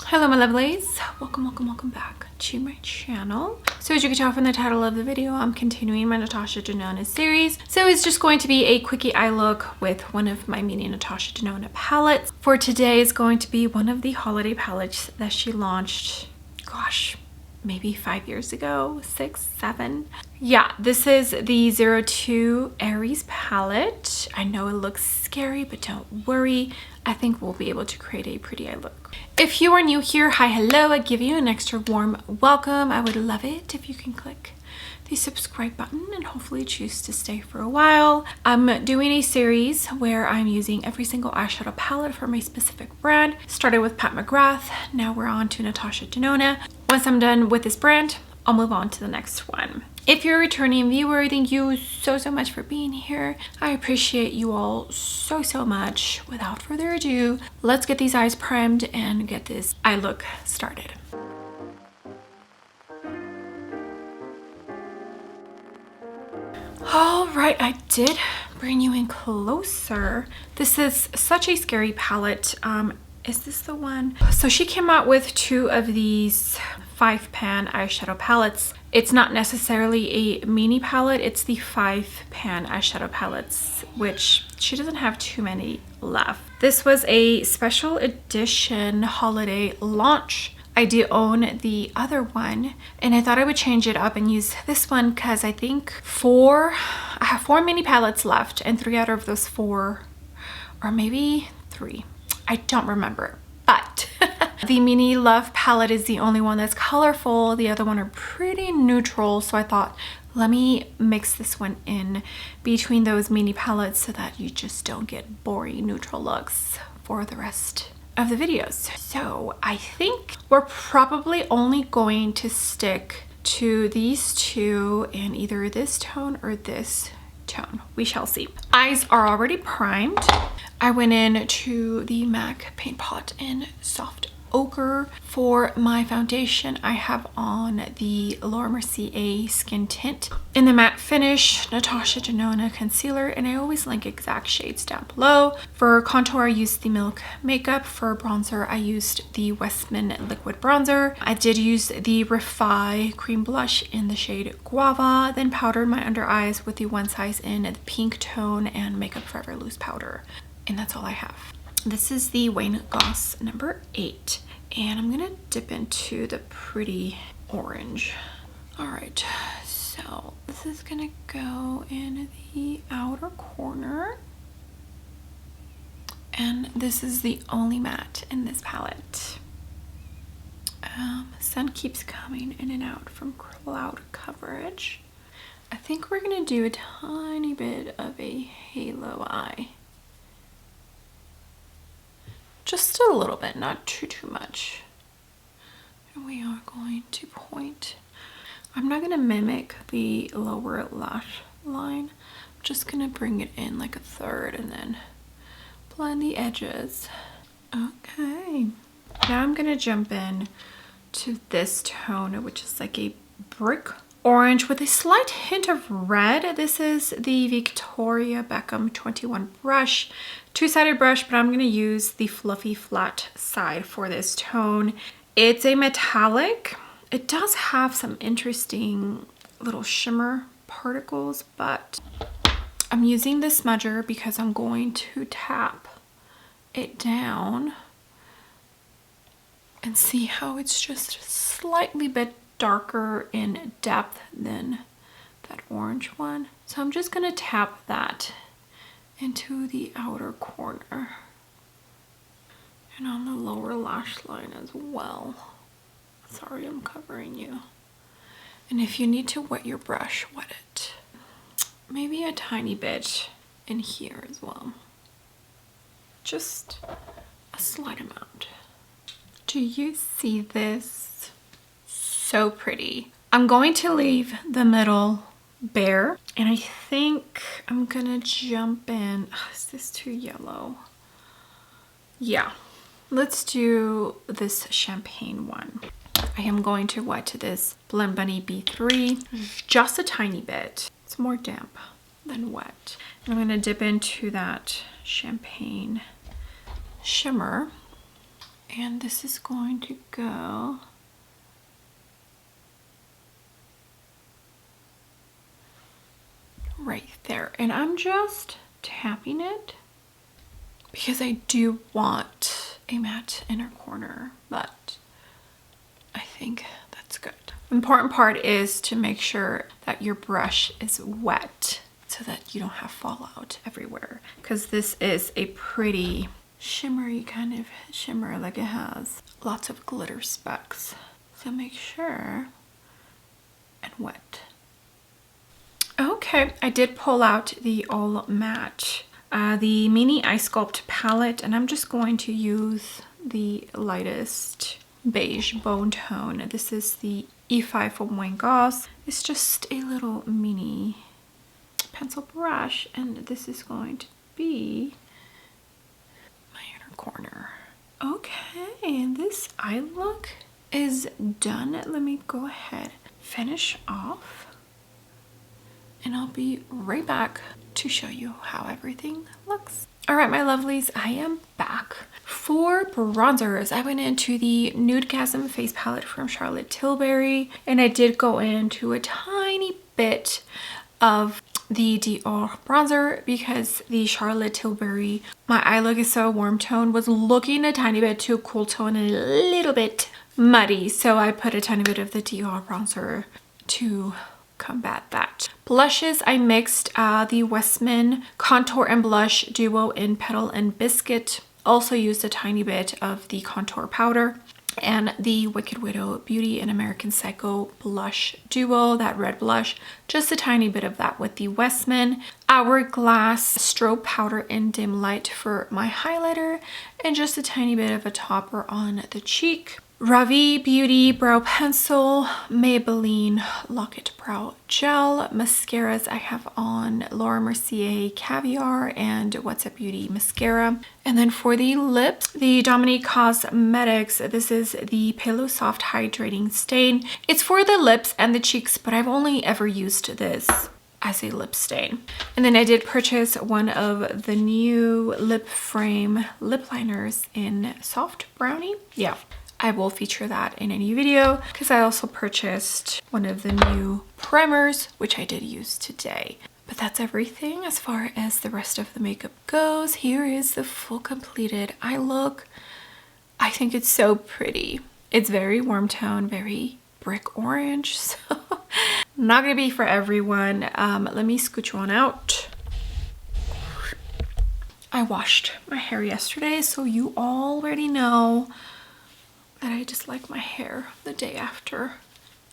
Hello my lovelies, welcome back to my channel. So as you can tell from the title of the video, I'm continuing my Natasha Denona series. So it's just going to be a quickie eye look with one of my mini Natasha Denona palettes. For today is going to be one of the holiday palettes that she launched, gosh, maybe 5 years ago, 6, 7. Yeah, this is the 02 Aries palette. I know it looks scary, but don't worry. I think we'll be able to create a pretty eye look. If you are new here, hi, hello, I give you an extra warm welcome. I would love it if you can click the subscribe button and hopefully choose to stay for a while. I'm doing a series where I'm using every single eyeshadow palette from a specific brand. Started with McGrath, now we're on to Natasha Denona. Once I'm done with this brand, I'll move on to the next one. If you're a returning viewer, thank you so much for being here. I appreciate you all so much. Without further ado, let's get these eyes primed and get this eye look started. All right, I did bring you in closer. This is such a scary palette. Is this the one? So she came out with 2 of these 5-pan eyeshadow palettes. It's not necessarily a mini palette, it's the 5-pan eyeshadow palettes, which she doesn't have too many left. This was a special edition holiday launch. I do own the other one and I thought I would change it up and use this one because I think I have 4 mini palettes left, and 3 out of those 4, or maybe 3, I don't remember, but the Mini Love palette is the only one that's colorful. The other one are pretty neutral, so I thought let me mix this one in between those mini palettes so that you just don't get boring neutral looks for the rest of the videos. So I think we're probably only going to stick to these 2 in either this tone or this tone. We shall see. Eyes are already primed. I went in to the MAC paint pot in soft ochre. For my foundation, I have on the Laura Mercier skin tint in the matte finish, Natasha Denona concealer, and I always link exact shades down below. For contour, I used the Milk Makeup. For bronzer, I used the Westman liquid bronzer. I did use the Refi cream blush in the shade Guava, then powdered my under eyes with the One Size in the pink tone and Makeup Forever loose powder, and that's all I have. This is the Wayne Goss number 8, and I'm gonna dip into the pretty orange. All right, so this is gonna go in the outer corner, and this is the only matte in this palette. Sun keeps coming in and out from cloud coverage. I think we're gonna do a tiny bit of a halo eye. Just a little bit, not too much. And we are going to point. I'm not gonna mimic the lower lash line. I'm just gonna bring it in like a third and then blend the edges. Okay. Now I'm gonna jump in to this tone, which is like a brick orange with a slight hint of red. This is the Victoria Beckham 21 brush, 2-sided brush, but I'm going to use the fluffy flat side for this tone. It's a metallic. It does have some interesting little shimmer particles, but I'm using the smudger because I'm going to tap it down and see how it's just slightly bit darker in depth than that orange one. So I'm just gonna tap that into the outer corner and on the lower lash line as well. Sorry, I'm covering you. And if you need to wet your brush, wet it. Maybe a tiny bit in here as well. Just a slight amount. Do you see this? So pretty. I'm going to leave the middle bare, and I think I'm gonna jump in. Is this too yellow? Yeah, let's do this champagne one. I am going to wet this Blend Bunny B3 just a tiny bit. It's more damp than wet. And I'm gonna dip into that champagne shimmer And this is going to go right there. And I'm just tapping it because I do want a matte inner corner, but I think that's good. Important part is to make sure that your brush is wet so that you don't have fallout everywhere, because this is a pretty shimmery kind of shimmer, like it has lots of glitter specks. So make sure and wet. Okay, I did pull out the All Matte, the Mini Eye Sculpt palette, and I'm just going to use the lightest beige bone tone. This is the E5 from Wayne Goss. It's just a little mini pencil brush, and this is going to be my inner corner. Okay, and this eye look is done. Let me go ahead, finish off, and I'll be right back to show you how everything looks. All right, my lovelies, I am back. For bronzers, I went into the Nudegasm face palette from Charlotte Tilbury, and I did go into a tiny bit of the Dior bronzer because the Charlotte Tilbury, my eye look is so warm tone, was looking a tiny bit too cool tone and a little bit muddy. So I put a tiny bit of the Dior bronzer to combat that. Blushes, I mixed the Westman Contour and Blush Duo in Petal and Biscuit. Also used a tiny bit of the contour powder and the Wicked Widow Beauty and American Psycho Blush Duo, that red blush. Just a tiny bit of that with the Westman Hourglass Strobe Powder in Dim Light for my highlighter, and just a tiny bit of a topper on the cheek. Ravi Beauty Brow Pencil, Maybelline Lock-It Brow Gel. Mascaras, I have on Laura Mercier Caviar and What's Up Beauty Mascara. And then for the lips, the Dominique Cosmetics, this is the Pillow Soft Hydrating Stain. It's for the lips and the cheeks, but I've only ever used this as a lip stain. And then I did purchase one of the new lip frame lip liners in Soft Brownie. Yeah, I will feature that in any video because I also purchased one of the new primers, which I did use today. But that's everything as far as the rest of the makeup goes. Here is the full completed eye look. I think it's so pretty. It's very warm tone, very brick orange, so not gonna be for everyone. Let me scooch one out. I washed my hair yesterday, so you already know that I just like my hair the day after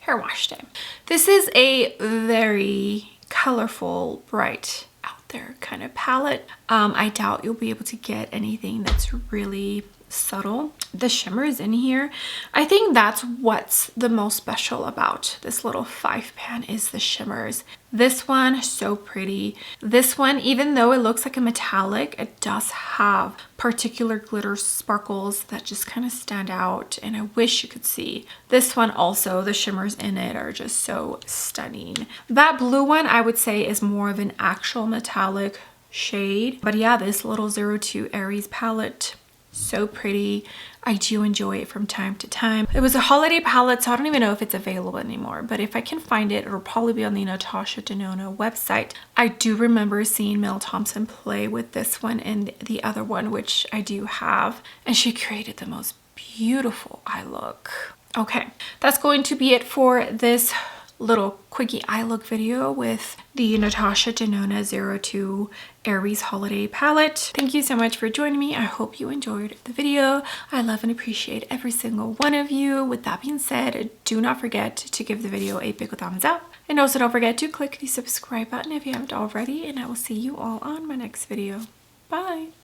hair wash day. This is a very colorful, bright, out there kind of palette. I doubt you'll be able to get anything that's really subtle. The shimmers in here, I think that's what's the most special about this little 5-pan is the shimmers. This one, so pretty. This one, even though it looks like a metallic, it does have particular glitter sparkles that just kind of stand out, and I wish you could see. This one also, the shimmers in it are just so stunning. That blue one I would say is more of an actual metallic shade, but yeah, this little 02 Aries palette, so pretty. I do enjoy it from time to time. It was a holiday palette, so I don't even know if it's available anymore, but if I can find it, it'll probably be on the Natasha Denona website. I do remember seeing Mel Thompson play with this one and the other one, which I do have, and she created the most beautiful eye look. Okay, that's going to be it for this little quickie eye look video with the Natasha Denona 02 Aries holiday palette. Thank you so much for joining me. I hope you enjoyed the video. I love and appreciate every single one of you. With that being said, do not forget to give the video a big thumbs up, and also don't forget to click the subscribe button if you haven't already, and I will see you all on my next video. Bye.